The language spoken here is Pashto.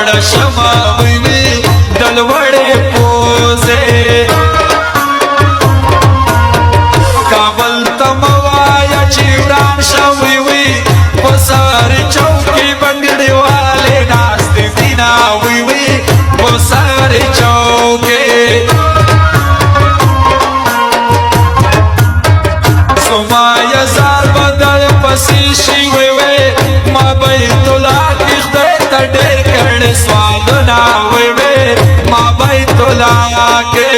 وړ شمه وي دل وړې پوزې کابل ته مه وایه چې وران شوی وي په سر چوکې بنګړیوالې ناستې دینه وی وي په سر چوکې زما یزار بدل پسې شي وی وی ما بیت الله کې خدای ته ډېر کړي سوالونه وی وی ما بیت الله کې